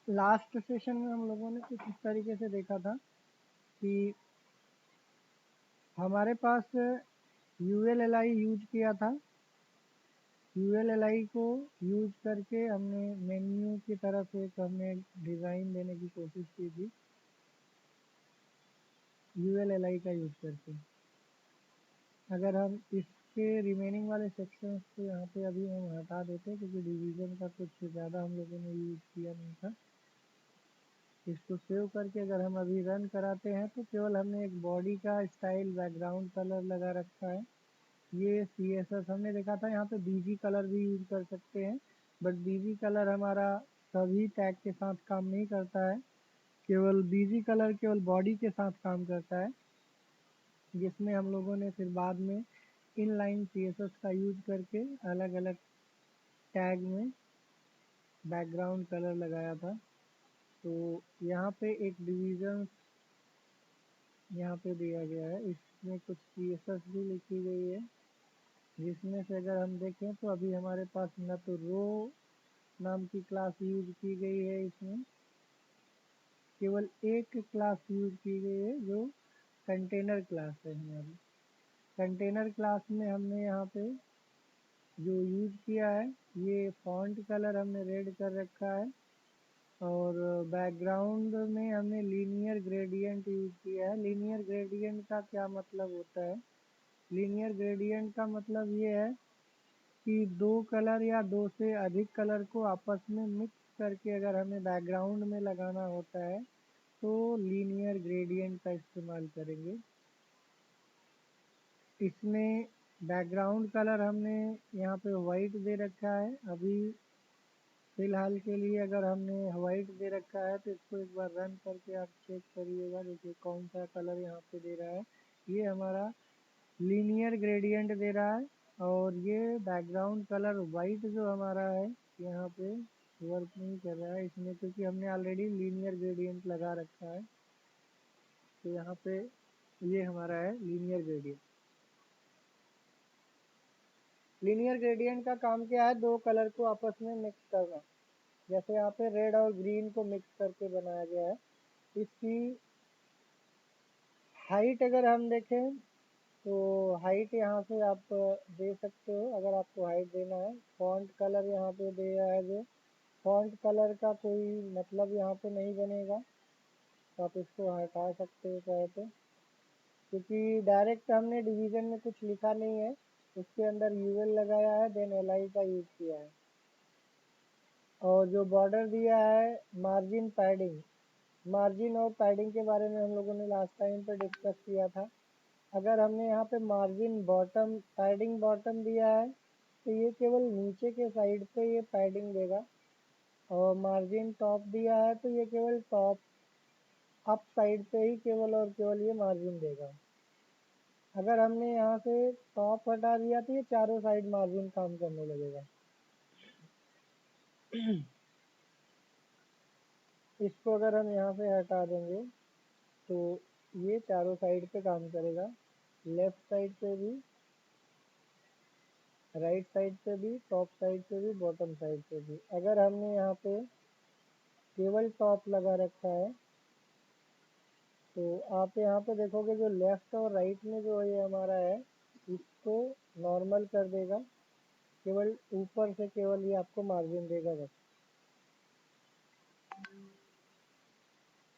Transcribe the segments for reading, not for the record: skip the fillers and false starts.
Last session में हम लोगों ने कुछ इस तरीके से देखा था कि हमारे पास ULLI यूज किया था। ULLI को यूज करके हमने मेन्यू की तरफ एक हमने डिज़ाइन देने की कोशिश की थी ULLI का यूज करके। अगर हम इसके रिमेनिंग वाले सेक्शंस को यहाँ पे अभी हम हटा देते क्योंकि डिवीज़न का कुछ ज़्यादा हम लोगों ने यूज किया नहीं था। इसको सेव करके अगर हम अभी रन कराते हैं तो केवल हमने एक बॉडी का स्टाइल बैकग्राउंड कलर लगा रखा है। ये CSS हमने देखा था, यहाँ पे BG कलर भी यूज कर सकते हैं, बट BG कलर हमारा सभी टैग के साथ काम नहीं करता है। केवल BG कलर केवल बॉडी के साथ काम करता है, जिसमें हम लोगों ने फिर बाद में इनलाइन CSS का यूज करके अलग अलग टैग में बैकग्राउंड कलर लगाया था। तो यहाँ पे एक डिवीज़न यहाँ पे दिया गया है, इसमें कुछ CSS भी लिखी गई है, जिसमें से अगर हम देखें तो अभी हमारे पास न तो रो नाम की क्लास यूज की गई है, इसमें केवल एक क्लास यूज की गई है जो कंटेनर क्लास है हमारी। कंटेनर क्लास में हमने यहाँ पे जो यूज किया है ये फॉन्ट कलर हमने रेड कर रखा है, और बैकग्राउंड में हमने लीनियर ग्रेडियंट यूज किया है। लीनियर ग्रेडियंट का क्या मतलब होता है? लीनियर ग्रेडियंट का मतलब ये है कि दो कलर या दो से अधिक कलर को आपस में मिक्स करके अगर हमें बैकग्राउंड में लगाना होता है तो लीनियर ग्रेडियंट का इस्तेमाल करेंगे। इसमें बैकग्राउंड कलर हमने यहाँ पे वाइट दे रखा है। अभी फ़िलहाल के लिए अगर हमने वाइट दे रखा है तो इसको एक बार रन करके आप चेक करिएगा, देखिए कौन सा कलर यहाँ पे दे रहा है। ये हमारा लीनियर ग्रेडियंट दे रहा है, और ये बैकग्राउंड कलर वाइट जो हमारा है यहाँ पे वर्क नहीं कर रहा है इसमें, क्योंकि हमने ऑलरेडी लीनियर ग्रेडियंट लगा रखा है। तो यहाँ पे ये हमारा है लीनियर ग्रेडियंट। लीनियर ग्रेडियंट का काम क्या है? दो कलर को आपस में मिक्स करना। जैसे यहाँ पे रेड और ग्रीन को मिक्स करके बनाया गया है। इसकी हाइट अगर हम देखें तो हाइट यहाँ से आप दे सकते हो अगर आपको हाइट देना है। फॉन्ट कलर यहाँ पे दिया है, जो फॉन्ट कलर का कोई मतलब यहाँ पे नहीं बनेगा, तो आप इसको हटा सकते हो चाहे तो, क्योंकि डायरेक्ट हमने डिवीज़न में कुछ लिखा नहीं है, उसके अंदर UL लगाया है, देन LI का यूज़ किया है। और जो बॉर्डर दिया है मार्जिन पैडिंग, मार्जिन और पैडिंग के बारे में हम लोगों ने लास्ट टाइम पे डिस्कस किया था। अगर हमने यहाँ पे मार्जिन बॉटम पैडिंग बॉटम दिया है तो ये केवल नीचे के साइड पे ये पैडिंग देगा, और मार्जिन टॉप दिया है तो ये केवल टॉप अप साइड पे ही केवल और केवल ये मार्जिन देगा। अगर हमने यहाँ से टॉप हटा दिया तो ये चारों साइड मार्जिन काम करने लगेगा। इसको अगर हम यहाँ से हटा देंगे तो ये चारों साइड पे काम करेगा, लेफ्ट साइड पे भी, राइट साइड पे भी, टॉप साइड पे भी, बॉटम साइड पे भी। अगर हमने यहाँ पे केवल टॉप लगा रखा है तो आप यहाँ पे देखोगे जो लेफ्ट और राइट में जो ये हमारा है इसको नॉर्मल कर देगा, केवल ऊपर से केवल ये आपको मार्जिन देगा बस।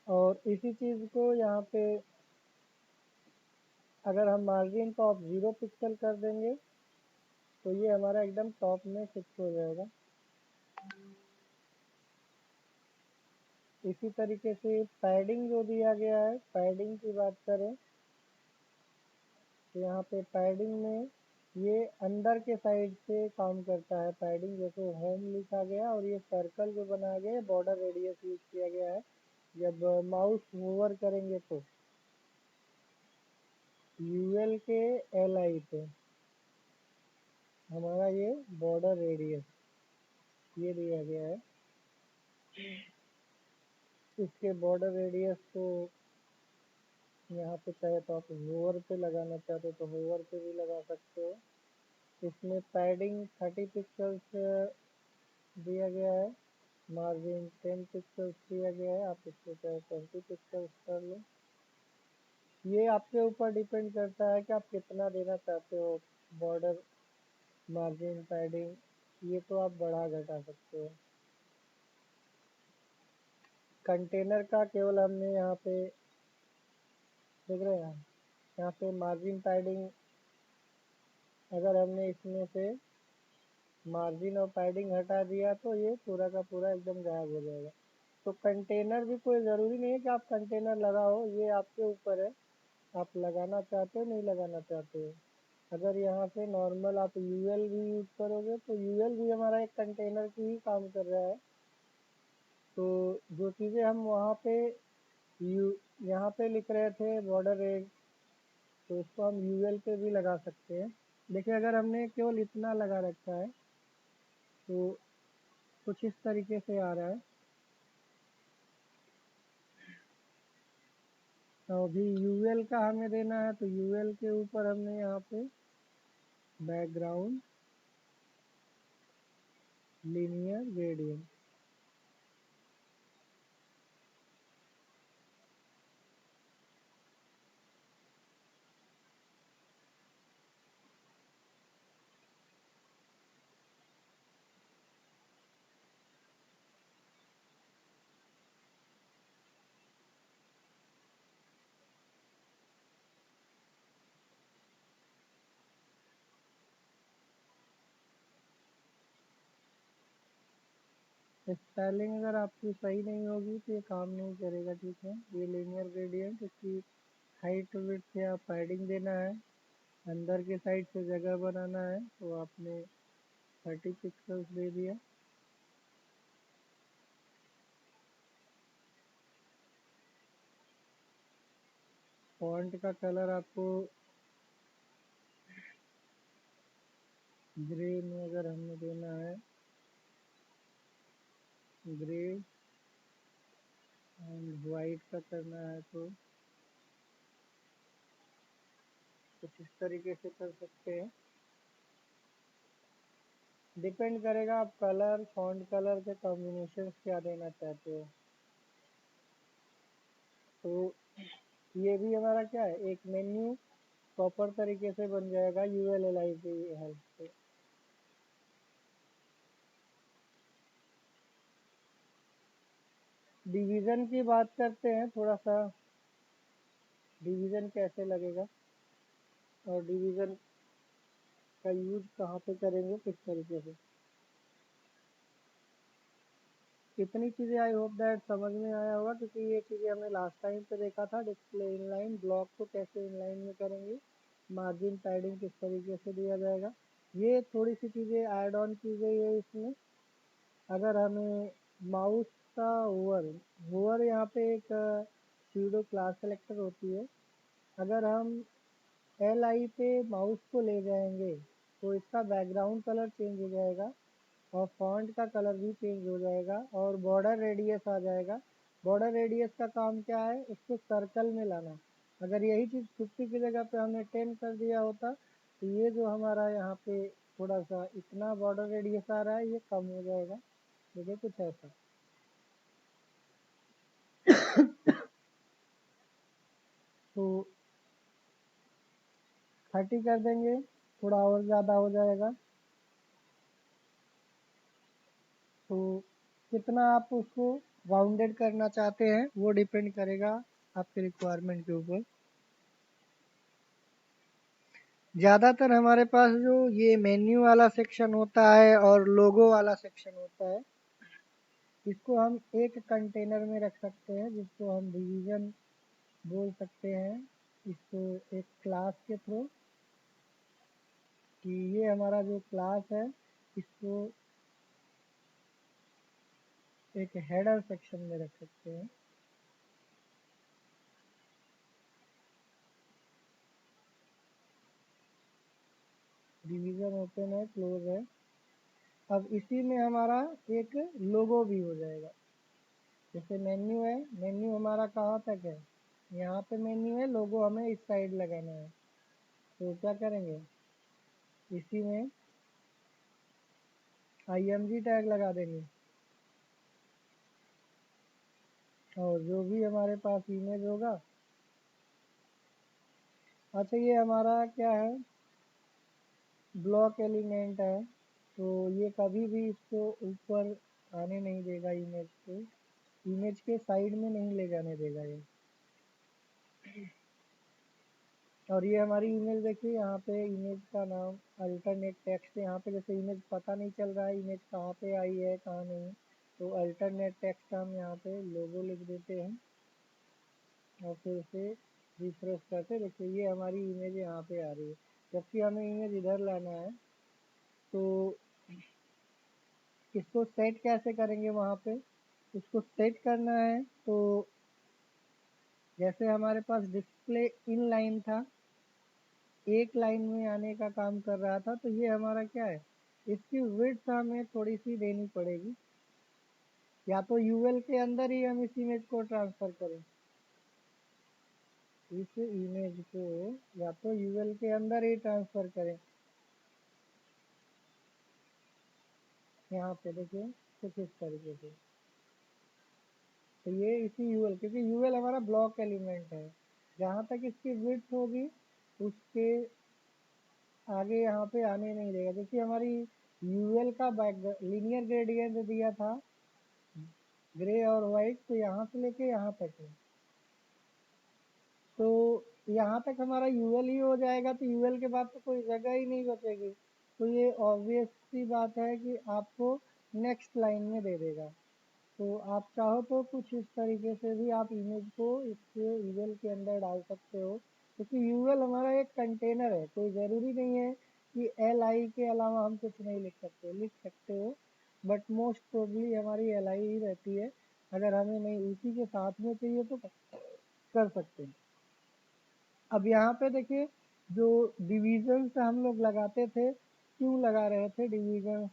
और इसी चीज़ को यहाँ पे अगर हम मार्जिन टॉप 0 पिक्सल कर देंगे तो ये हमारा एकदम टॉप में फिक्स हो जाएगा। इसी तरीके से पैडिंग जो दिया गया है, पैडिंग की बात करें तो यहाँ पे पैडिंग में ये अंदर के साइड से काम करता है। पैडिंग जैसे होम लिखा गया और ये सर्कल जो बनाया गया है बॉर्डर रेडियस यूज किया गया है। जब माउस मूवर करेंगे तो UL के LI पे हमारा ये बॉर्डर रेडियस ये दिया गया है। इसके बॉर्डर रेडियस को यहाँ पे चाहे तो आप होवर पे लगाना चाहते हो तो होवर पे भी लगा सकते हो। इसमें पैडिंग 30 पिक्सल्स दिया गया है, मार्जिन 10 पिक्सल्स दिया गया है, आप इसको चाहे 20 पिक्सल्स कर लो। ये आपके ऊपर डिपेंड करता है कि आप कितना देना चाहते हो बॉर्डर, मार्जिन, पैडिंग, ये तो आप बढ़ा घटा सकते हो। कंटेनर का केवल हमने यहाँ पे देख रहे हैं, यहाँ पे मार्जिन पैडिंग, अगर हमने इसमें से मार्जिन और पैडिंग हटा दिया तो ये पूरा का पूरा एकदम गायब हो जाएगा। तो कंटेनर भी कोई ज़रूरी नहीं है कि आप कंटेनर लगाओ, ये आपके ऊपर है, आप लगाना चाहते हो नहीं लगाना चाहते हो। अगर यहाँ पे नॉर्मल आप यूएल भी यूज़ करोगे तो यूएल भी हमारा एक कंटेनर की ही काम कर रहा है। तो जो चीज़ें हम वहाँ पे यहाँ पे लिख रहे थे बॉर्डर रेट, तो इसको हम यूएल पे भी लगा सकते हैं। देखिए अगर हमने केवल इतना लगा रखा है तो कुछ इस तरीके से आ रहा है। तो अभी यूएल का हमें देना है, तो यूएल के ऊपर हमने यहाँ पे बैकग्राउंड लीनियर ग्रेडियंट, स्पेलिंग अगर आपकी सही नहीं होगी तो ये काम नहीं करेगा, ठीक है। ये लीनियर ग्रेडियंट, इसकी हाइट विड्थ या पैडिंग देना है, अंदर के साइड से जगह बनाना है, तो आपने 30 पिक्सल्स दे दिया। फॉन्ट का कलर आपको ग्रे में अगर हमें देना है, ग्रे एंड वाइट का करना है तो कुछ इस तरीके से कर सकते हैं। डिपेंड करेगा आप कलर, फॉन्ट कलर के कॉम्बिनेशन क्या देना चाहते हो। तो ये भी हमारा क्या है, एक मेन्यू प्रॉपर तरीके से बन जाएगा ULLI की हेल्प से। डिवीज़न की बात करते हैं थोड़ा सा, डिवीज़न कैसे लगेगा और डिवीज़न का यूज कहाँ पे करेंगे, किस तरीके से। इतनी चीज़ें आई होप दैट समझ में आया होगा, क्योंकि ये चीज़ें हमने लास्ट टाइम पे देखा था। डिस्प्ले इनलाइन ब्लॉक को कैसे इनलाइन में करेंगे, मार्जिन पैडिंग किस तरीके से दिया जाएगा, ये थोड़ी सी चीज़ें ऐड ऑन की गई है इसमें। अगर हमें माउस का होवर यहाँ पे एक सूडो क्लास सेलेक्टर होती है, अगर हम LI पे माउस को ले जाएंगे तो इसका बैकग्राउंड कलर चेंज हो जाएगा और फॉन्ट का कलर भी चेंज हो जाएगा और बॉर्डर रेडियस आ जाएगा। बॉर्डर रेडियस का काम क्या है, उसको सर्कल में लाना। अगर यही चीज़ 50 की जगह पे हमने 10 कर दिया होता तो ये जो हमारा यहाँ पे थोड़ा सा इतना बॉर्डर रेडियस आ रहा है, ये कम हो जाएगा। देखिए कुछ ऐसा। तो 30 कर देंगे, थोड़ा और ज़्यादा हो जाएगा। तो कितना आप उसको राउंडेड करना चाहते हैं वो डिपेंड करेगा आपके रिक्वायरमेंट के ऊपर। ज़्यादातर हमारे पास जो ये मेन्यू वाला सेक्शन होता है और लोगो वाला सेक्शन होता है, इसको हम एक कंटेनर में रख सकते हैं, जिसको हम डिवीज़न बोल सकते हैं। इसको एक क्लास के थ्रू, कि ये हमारा जो क्लास है इसको एक हेडर सेक्शन में रख सकते हैं। डिवीज़न ओपन है, क्लोज है। अब इसी में हमारा एक लोगो भी हो जाएगा। जैसे मेन्यू है, मेन्यू हमारा कहाँ तक है, यहाँ पे मेन्यू है, लोगो हमें इस साइड लगाना है। तो क्या करेंगे, इसी में IMG टैग लगा देंगे। और जो भी हमारे पास इमेज होगा, अच्छा ये हमारा क्या है, ब्लॉक एलिमेंट है, तो ये कभी भी इसको ऊपर आने नहीं देगा, इमेज को इमेज के साइड में नहीं ले जाने देगा ये। और ये हमारी इमेज देखिए, यहाँ पे इमेज का नाम अल्टरनेट टेक्स्ट, यहाँ पे जैसे इमेज पता नहीं चल रहा है इमेज कहाँ पे आई है कहाँ नहीं, तो अल्टरनेट टेक्स्ट हम यहाँ पे लोगो लिख देते हैं और फिर उसे रिफ्रेश करते, देखिए ये हमारी इमेज यहाँ पे आ रही है। जबकि हमें इमेज इधर लाना है, तो इसको सेट कैसे करेंगे वहाँ पे, इसको सेट करना है तो जैसे हमारे पास डिस्प्ले इन लाइन था, एक लाइन में आने का काम कर रहा था, तो ये हमारा क्या है, इसकी विड्थ हमें थोड़ी सी देनी पड़ेगी, या तो यूएल के अंदर ही हम इस इमेज को ट्रांसफ़र करें, इस इमेज को या तो यूएल के अंदर ही ट्रांसफ़र करें। यहाँ पे देखिए कुछ इस तरीके से, तो ये इसी यूएल, क्योंकि यूएल हमारा ब्लॉक एलिमेंट है, जहाँ तक इसकी विड्थ होगी उसके आगे यहाँ पे आने नहीं देगा। देखिए हमारी यूएल का बैक लीनियर ग्रेडियंट दिया था ग्रे और वाइट, तो यहाँ से लेके यहाँ तक है, तो यहाँ तक हमारा यूएल ही हो जाएगा, तो यूएल के बाद तो कोई जगह ही नहीं बचेगी, तो ये ऑब्वियस सी बात है कि आपको नेक्स्ट लाइन में दे देगा। तो आप चाहो तो कुछ इस तरीके से भी आप इमेज को इसके यूएल के अंदर डाल सकते हो, क्योंकि यूएल हमारा एक कंटेनर है, कोई ज़रूरी नहीं है कि एल आई के अलावा हम कुछ नहीं लिख सकते, लिख सकते हो, बट मोस्ट प्रोबली हमारी एल आई ही रहती है, अगर हमें नहीं उसी के साथ में चाहिए तो कर सकते हैं। अब यहाँ पे देखिए, जो डिवीजन्स हम लोग लगाते थे, क्यों लगा रहे थे डिवीजन,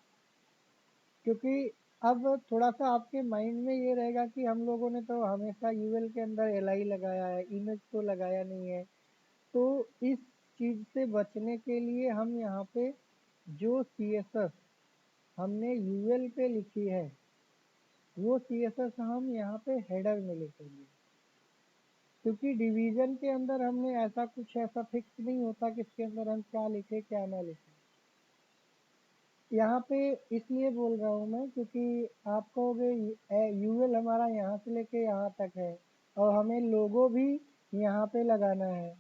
क्योंकि अब थोड़ा सा आपके माइंड में ये रहेगा कि हम लोगों ने तो हमेशा यूएल के अंदर एल आई लगाया है, इमेज तो लगाया नहीं है, तो इस चीज़ से बचने के लिए हम यहाँ पे जो सी एस एस हमने यूएल पे लिखी है, वो सी एस एस हम यहाँ पे हेडर में लिखेंगे, क्योंकि डिवीज़न के अंदर हमने ऐसा कुछ ऐसा फिक्स नहीं होता कि इसके अंदर हम क्या लिखें क्या ना लिखें। यहाँ पे इसलिए बोल रहा हूँ मैं, क्योंकि आप कहोगे यूएल हमारा यहाँ से लेके यहाँ तक है और हमें लोगो भी यहाँ पे लगाना है।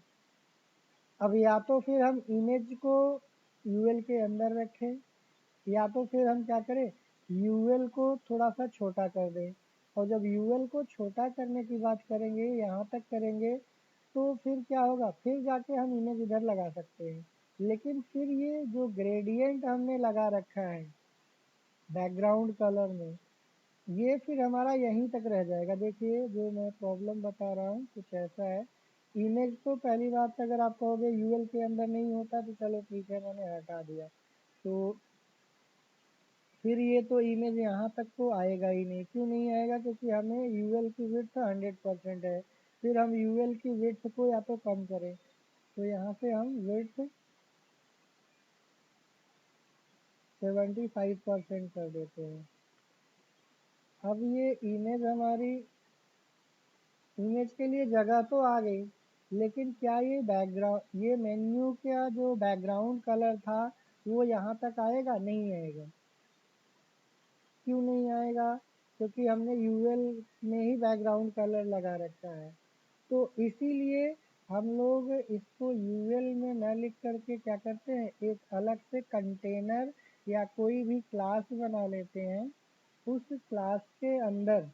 अब या तो फिर हम इमेज को यूएल के अंदर रखें, या तो फिर हम क्या करें, यूएल को थोड़ा सा छोटा कर दें, और जब यूएल को छोटा करने की बात करेंगे, यहाँ तक करेंगे, तो फिर क्या होगा, फिर जाके हम इमेज इधर लगा सकते हैं। लेकिन फिर ये जो ग्रेडियंट हमने लगा रखा है बैकग्राउंड कलर में, ये फिर हमारा यहीं तक रह जाएगा। देखिए जो मैं प्रॉब्लम बता रहा हूँ कुछ ऐसा है, इमेज तो पहली बात अगर आप कहोगे यूएल के अंदर नहीं होता तो चलो ठीक है मैंने हटा दिया, तो फिर ये तो इमेज यहाँ तक तो आएगा ही नहीं। क्यों नहीं आएगा, क्योंकि हमें यूएल की विड्थ 100% है, फिर हम यूएल की विड्थ को या तो कम करें, तो यहाँ से हम विड्थ 75% कर देते हैं। अब ये इमेज हमारी, इमेज के लिए जगह तो आ गई, लेकिन क्या ये बैकग्राउंड, ये मेन्यू का जो बैकग्राउंड कलर था वो यहाँ तक आएगा, नहीं आएगा। क्यों नहीं आएगा, क्योंकि हमने यूएल में ही बैकग्राउंड कलर लगा रखा है, तो इसीलिए हम लोग इसको यूएल में न लिख करके क्या करते हैं, एक अलग से कंटेनर या कोई भी क्लास बना लेते हैं, उस क्लास के अंदर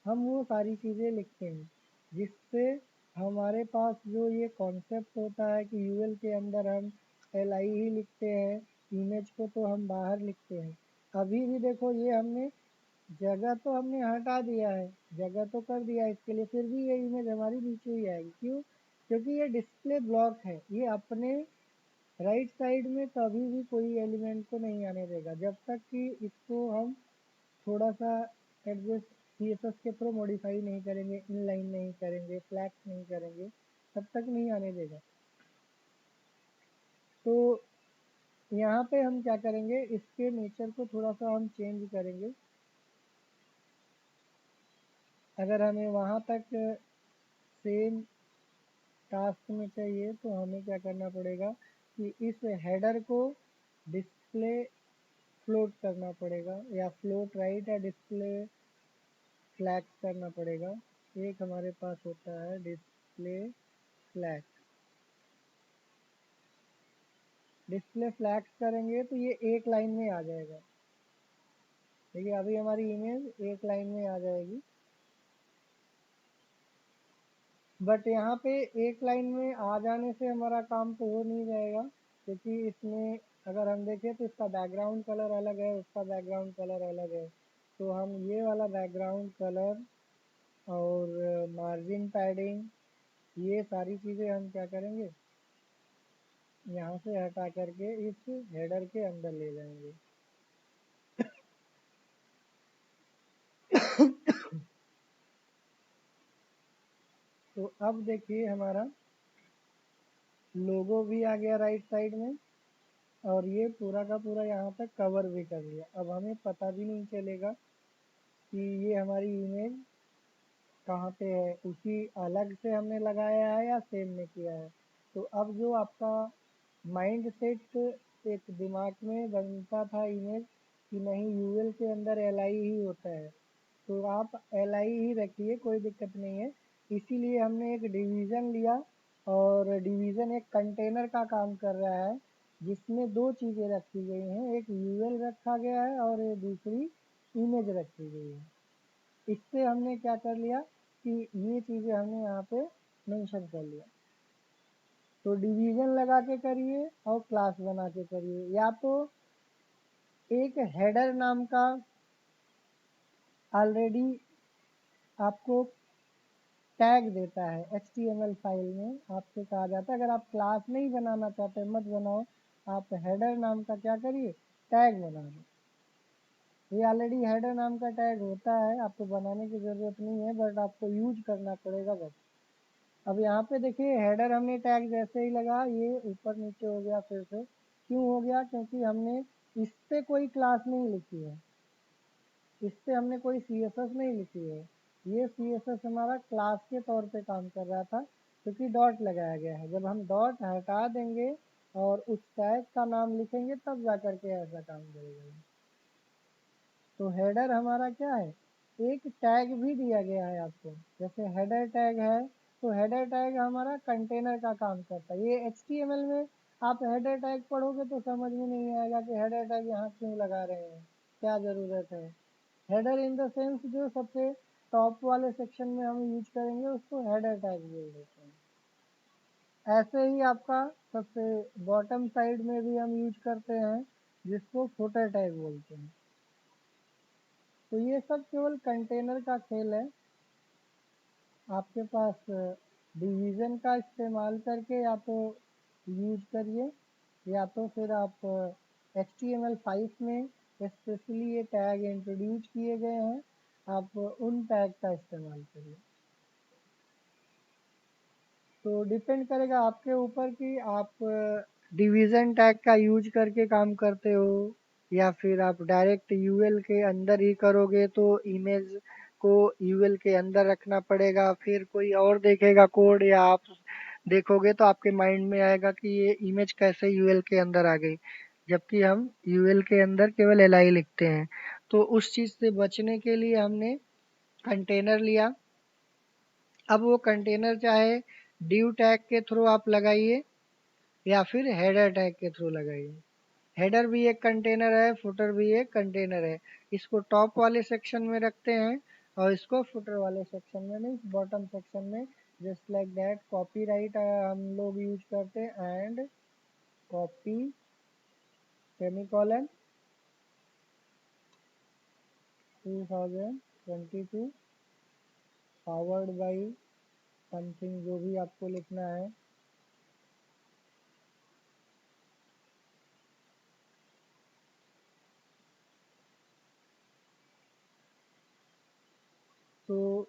हम वो सारी चीज़ें लिखते हैं, जिससे हमारे पास जो ये कॉन्सेप्ट होता है कि यूएल के अंदर हम एल आई ही लिखते हैं, इमेज को तो हम बाहर लिखते हैं। अभी भी देखो ये हमने जगह तो हमने हटा दिया है, जगह तो कर दिया है इसके लिए, फिर भी ये इमेज हमारी नीचे ही आएगी। क्यों, क्योंकि ये डिस्प्ले ब्लॉक है, ये अपने राइट साइड में कभी भी कोई एलिमेंट को नहीं आने देगा, जब तक कि इसको हम थोड़ा सा एडजस्ट सी एस एस के थ्रू मॉडिफाई नहीं करेंगे, इनलाइन नहीं करेंगे, फ्लैक्स नहीं करेंगे, तब तक नहीं आने देगा। तो यहाँ पे हम क्या करेंगे, इसके नेचर को थोड़ा सा हम चेंज करेंगे। अगर हमें वहाँ तक सेम टास्क में चाहिए तो हमें क्या करना पड़ेगा कि इस हेडर को डिस्प्ले फ्लोट करना पड़ेगा, या फ्लोट राइट या डिस्प्ले फ्लैग करना पड़ेगा। एक हमारे पास होता है डिस्प्ले फ्लैग। डिस्प्ले फ्लैग करेंगे तो ये एक लाइन में आ जाएगा। देखिए अभी हमारी इमेज एक लाइन में आ जाएगी, बट यहाँ पे एक लाइन में आ जाने से हमारा काम तो हो नहीं जाएगा, क्योंकि इसमें अगर हम देखें तो इसका बैकग्राउंड कलर अलग है, उसका बैकग्राउंड कलर अलग है। तो हम ये वाला बैकग्राउंड कलर और मार्जिन पैडिंग, ये सारी चीज़ें हम क्या करेंगे, यहाँ से हटा करके इस हेडर के अंदर ले जाएंगे। तो अब देखिए हमारा लोगो भी आ गया राइट साइड में, और ये पूरा का पूरा यहाँ तक कवर भी कर लिया। अब हमें पता भी नहीं चलेगा कि ये हमारी इमेज कहाँ पे है, उसी अलग से हमने लगाया है या सेम में किया है। तो अब जो आपका माइंड सेट एक दिमाग में बनता था इमेज कि नहीं यूएल के अंदर एल आई ही होता है, तो आप एल आई ही रखिए, कोई दिक्कत नहीं है। इसीलिए हमने एक डिवीज़न लिया, और डिवीज़न एक कंटेनर का काम कर रहा है जिसमें दो चीज़ें रखी गई हैं, एक यूएल रखा गया है और ये दूसरी इमेज रखी गई है। इससे हमने क्या कर लिया कि ये चीज़ें हमने यहाँ पे मेंशन कर लिया। तो डिवीज़न लगा के करिए और क्लास बना के करिए, या तो एक हेडर नाम का ऑलरेडी आपको टैग देता है HTML फाइल में, आपसे कहा जाता है अगर आप क्लास नहीं बनाना चाहते मत बनाओ, आप हेडर नाम का क्या करिए, टैग बना लो। ये ऑलरेडी हेडर नाम का टैग होता है, आपको बनाने की ज़रूरत नहीं है, बट आपको यूज करना पड़ेगा बस। अब यहाँ पे देखिए हेडर हमने टैग जैसे ही लगा ये ऊपर नीचे हो गया फिर से। क्यों हो गया, क्योंकि हमने इस पे कोई क्लास नहीं लिखी है, इस पे हमने कोई CSS नहीं लिखी है। ये CSS हमारा क्लास के तौर पे काम कर रहा था, क्योंकि डॉट लगाया गया है। जब हम डॉट हटा देंगे और उस टैग का नाम लिखेंगे तब जा करके ऐसा काम करेगा। तो हेडर हमारा क्या है, एक टैग भी दिया गया है आपको, जैसे हेडर टैग है, तो हेडर टैग हमारा कंटेनर का काम करता है। ये HTML में आप हेडर टैग पढ़ोगे तो समझ में नहीं आएगा कि हेडर टैग यहाँ क्यों लगा रहे हैं, क्या ज़रूरत है। हेडर इन द सेंस जो सबसे टॉप वाले सेक्शन में हम यूज करेंगे उसको हेडर टैग बोल देते हैं। ऐसे ही आपका सबसे बॉटम साइड में भी हम यूज करते हैं जिसको फुटर टैग बोलते हैं। तो ये सब केवल कंटेनर का खेल है। आपके पास डिवीज़न का इस्तेमाल करके या तो यूज करिए, या तो फिर आप HTML5 में स्पेशली ये टैग इंट्रोड्यूस किए गए हैं, आप उन टैग का इस्तेमाल करिए। तो डिपेंड करेगा आपके ऊपर कि आप डिवीज़न टैग का यूज करके काम करते हो, या फिर आप डायरेक्ट यूएल के अंदर ही करोगे, तो इमेज को यूएल के अंदर रखना पड़ेगा, फिर कोई और देखेगा कोड या आप देखोगे तो आपके माइंड में आएगा कि ये इमेज कैसे यूएल के अंदर आ गई, जबकि हम यूएल के अंदर केवल एलआई लिखते हैं। तो उस चीज़ से बचने के लिए हमने कंटेनर लिया। अब वो कंटेनर चाहे डिव टैग के थ्रू आप लगाइए या फिर हेडर टैग के थ्रू लगाइए। हेडर भी एक कंटेनर है, फुटर भी एक कंटेनर है। इसको टॉप वाले सेक्शन में रखते हैं और इसको फुटर वाले सेक्शन में, मीन्स बॉटम सेक्शन में। जस्ट लाइक दैट कॉपीराइट हम लोग यूज करते हैं, and copy semicolon 2022 forward by something, जो भी आपको लिखना है। तो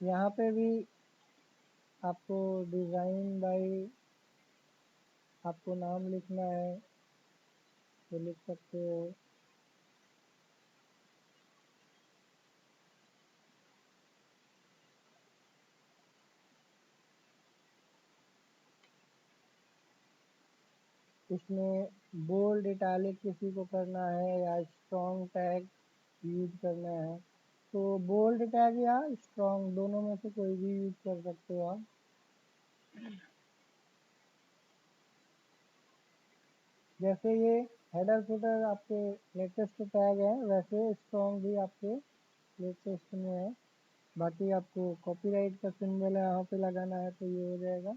यहाँ पे भी आपको डिज़ाइन बाई आपको नाम लिखना है तो लिख सकते हो। इसमें बोल्ड इटैलिक किसी को करना है या स्ट्रॉन्ग टैग यूज करना है, तो बोल्ड टैग या स्ट्रॉन्ग दोनों में से कोई भी यूज कर सकते हो आप। जैसे ये हेडर फुटर आपके लेटेस्ट टैग है, वैसे स्ट्रॉन्ग भी आपके लेटेस्ट में है। बाकी आपको कॉपीराइट का सिंबल है यहाँ पे लगाना है तो ये हो जाएगा।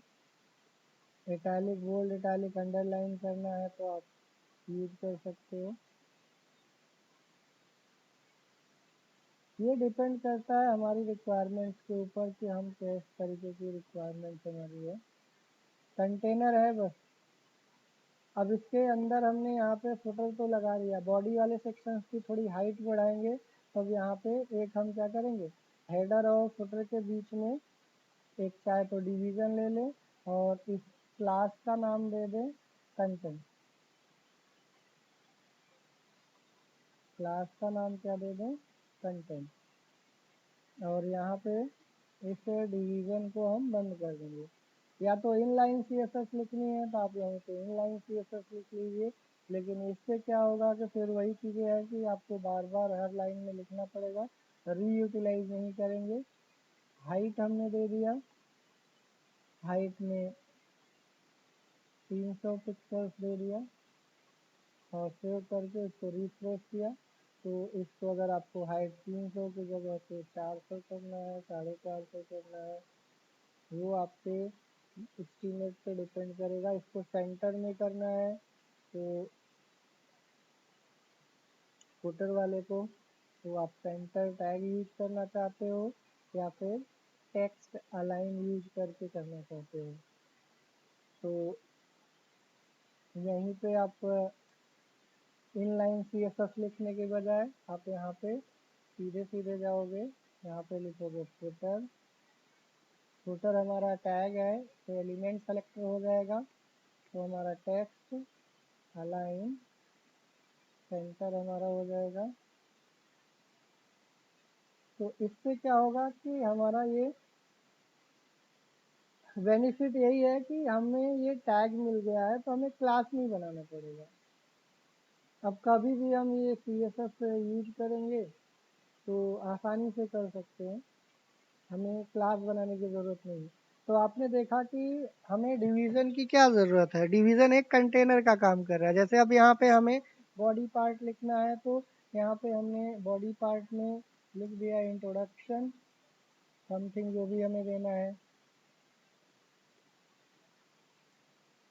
इटैलिक बोल्ड इटैलिक अंडरलाइन करना है तो आप यूज कर सकते हो। ये डिपेंड करता है हमारी रिक्वायरमेंट्स के ऊपर कि हम किस तरीके की रिक्वायरमेंट्स हमारी है। कंटेनर है बस। अब इसके अंदर हमने यहाँ पे फुटर तो लगा दिया, बॉडी वाले सेक्शंस की थोड़ी हाइट बढ़ाएंगे तब यहाँ पे एक हम क्या करेंगे, हेडर और फुटर के बीच में एक चाहे तो डिवीज़न ले लें और इस क्लास का नाम दे दें कंटेंट। क्लास का नाम क्या दे दें, कंटेंट। और यहाँ पे इस डिवीज़न को हम बंद कर देंगे। या तो इनलाइन सीएसएस लिखनी है तो आप यहीं पे इनलाइन सीएसएस लिख लीजिए, लेकिन इससे क्या होगा कि फिर वही चीज़ें है कि आपको बार बार हर लाइन में लिखना पड़ेगा, रीयूटिलाइज नहीं करेंगे। हाइट हमने दे दिया, हाइट में 300 पिक्सल्स दे दिया और सेव करके इसको रिफ्रेश किया तो इसको अगर आपको हाइट 300 की जगह पे 400 करना है, 450 करना है, वो आपके एस्टीमेट पे डिपेंड करेगा। इसको सेंटर में करना है तो फुटर वाले को तो आप सेंटर टैग यूज करना चाहते हो या फिर टेक्स्ट अलाइन यूज करके करना चाहते हो, तो यहीं पे आप इनलाइन सीएसएस लिखने के बजाय आप यहाँ पे सीधे सीधे जाओगे, यहाँ पे लिखोगे फुटर। फुटर हमारा टैग है तो एलिमेंट सेलेक्टर हो जाएगा, तो हमारा टेक्स्ट अलाइन सेंटर हमारा हो जाएगा। तो इससे क्या होगा कि हमारा ये बेनिफिट यही है कि हमें ये टैग मिल गया है तो हमें क्लास नहीं बनाना पड़ेगा। अब कभी भी हम ये CSS यूज करेंगे तो आसानी से कर सकते हैं, हमें क्लास बनाने की ज़रूरत नहीं। तो आपने देखा कि हमें डिवीज़न की क्या ज़रूरत है, डिवीज़न एक कंटेनर का काम कर रहा है। जैसे अब यहाँ पे हमें बॉडी पार्ट लिखना है तो यहाँ पे हमने बॉडी पार्ट में लिख दिया इंट्रोडक्शन समथिंग जो भी हमें देना है।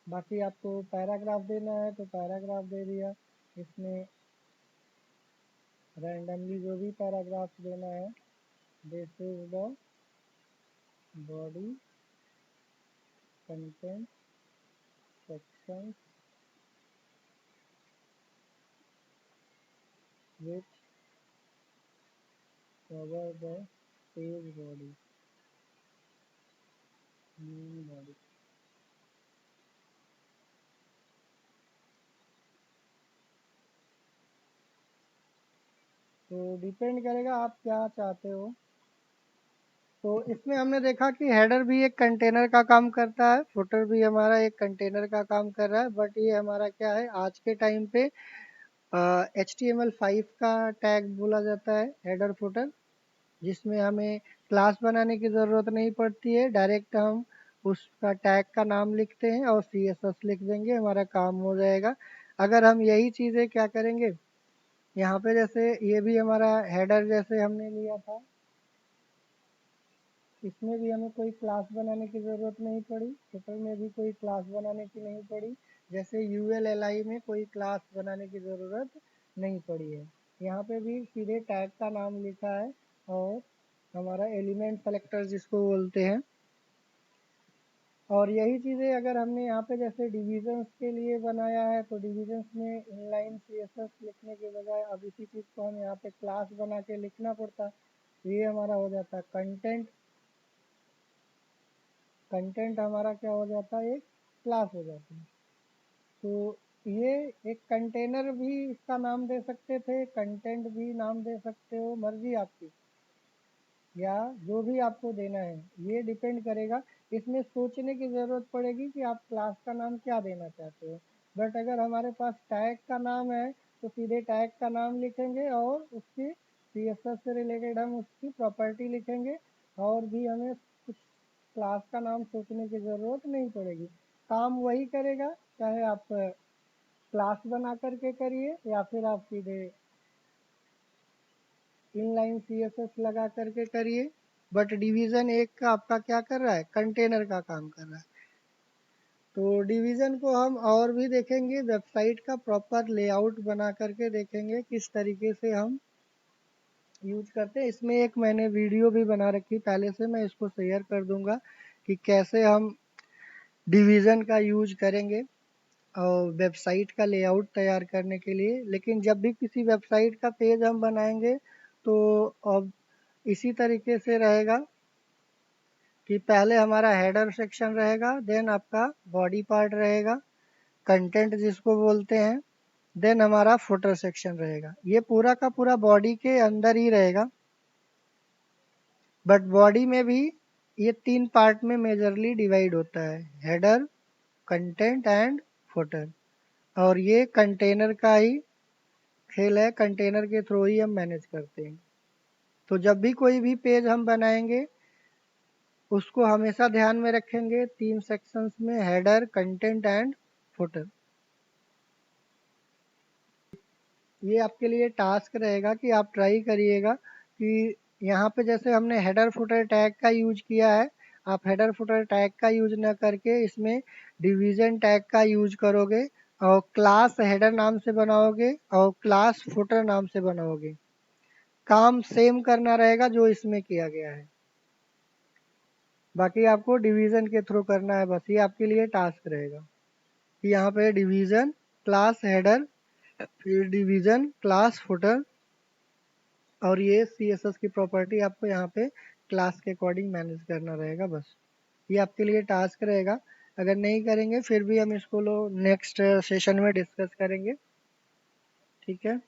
बाकी आपको पैराग्राफ देना है तो पैराग्राफ दे दिया, इसमें रैंडमली जो भी पैराग्राफ देना है। This is the body content section which cover the page body main body. तो डिपेंड करेगा आप क्या चाहते हो। तो इसमें हमने देखा कि हेडर भी एक कंटेनर का काम करता है, फुटर भी हमारा एक कंटेनर का काम कर रहा है, बट ये हमारा क्या है आज के टाइम पे HTML5 का टैग बोला जाता है हेडर फुटर, जिसमें हमें क्लास बनाने की ज़रूरत नहीं पड़ती है, डायरेक्ट हम उसका टैग का नाम लिखते हैं और CSS लिख देंगे, हमारा काम हो जाएगा। अगर हम यही चीज़ें क्या करेंगे, यहाँ पे जैसे ये भी हमारा हेडर जैसे हमने लिया था, इसमें भी हमें कोई क्लास बनाने की ज़रूरत नहीं पड़ी, फुटर में भी कोई क्लास बनाने की नहीं पड़ी, जैसे ULLI में कोई क्लास बनाने की ज़रूरत नहीं पड़ी है। यहाँ पे भी सीधे टैग का नाम लिखा है और हमारा एलिमेंट सेलेक्टर जिसको बोलते हैं। और यही चीज़ें अगर हमने यहाँ पे जैसे डिविजन्स के लिए बनाया है तो डिविजन्स में इनलाइन CSS लिखने के बजाय अब इसी चीज़ को हम यहाँ पे क्लास बना के लिखना पड़ता, तो ये हमारा हो जाता कंटेंट। कंटेंट हमारा क्या हो जाता है, एक क्लास हो जाती है। तो ये एक कंटेनर भी इसका नाम दे सकते थे, कंटेंट भी नाम दे सकते हो, मर्जी आपकी, या जो भी आपको देना है ये डिपेंड करेगा। इसमें सोचने की ज़रूरत पड़ेगी कि आप क्लास का नाम क्या देना चाहते हो। बट अगर हमारे पास टैग का नाम है तो सीधे टैग का नाम लिखेंगे और उसकी CSS से रिलेटेड हम उसकी प्रॉपर्टी लिखेंगे, और भी हमें कुछ क्लास का नाम सोचने की ज़रूरत नहीं पड़ेगी। काम वही करेगा, चाहे आप क्लास बना करके करिए या फिर आप सीधे इनलाइन CSS लगा करके करिए। बट डिवीज़न एक का आपका क्या कर रहा है, कंटेनर का काम कर रहा है। तो डिवीज़न को हम और भी देखेंगे, वेबसाइट का प्रॉपर लेआउट बना करके देखेंगे किस तरीके से हम यूज करते हैं। इसमें एक मैंने वीडियो भी बना रखी पहले से, मैं इसको शेयर कर दूंगा कि कैसे हम डिवीज़न का यूज करेंगे और वेबसाइट का लेआउट तैयार करने के लिए। लेकिन जब भी किसी वेबसाइट का पेज हम बनाएंगे तो अब इसी तरीके से रहेगा कि पहले हमारा हेडर सेक्शन रहेगा, देन आपका बॉडी पार्ट रहेगा, कंटेंट जिसको बोलते हैं, देन हमारा फुटर सेक्शन रहेगा। ये पूरा का पूरा बॉडी के अंदर ही रहेगा। बट बॉडी में भी ये 3 पार्ट में मेजरली डिवाइड होता है, हेडर, कंटेंट एंड फुटर। और ये कंटेनर का ही खेल है, कंटेनर के थ्रू ही हम मैनेज करते हैं। तो जब भी कोई भी पेज हम बनाएंगे उसको हमेशा ध्यान में रखेंगे 3 सेक्शंस में, हेडर, कंटेंट एंड फुटर। ये आपके लिए टास्क रहेगा कि आप ट्राई करिएगा कि यहाँ पे जैसे हमने हेडर फुटर टैग का यूज किया है, आप हेडर फुटर टैग का यूज ना करके इसमें डिवीज़न टैग का यूज करोगे और क्लास हेडर नाम से बनाओगे और क्लास फुटर नाम से बनाओगे। काम सेम करना रहेगा जो इसमें किया गया है, बाकी आपको डिवीज़न के थ्रू करना है। बस ये आपके लिए टास्क रहेगा कि यहाँ पे डिवीज़न क्लास हेडर, फिर डिवीज़न क्लास फुटर, और ये CSS की प्रॉपर्टी आपको यहाँ पे क्लास के अकॉर्डिंग मैनेज करना रहेगा। बस ये आपके लिए टास्क रहेगा। अगर नहीं करेंगे फिर भी हम इसको नेक्स्ट सेशन में डिस्कस करेंगे, ठीक है।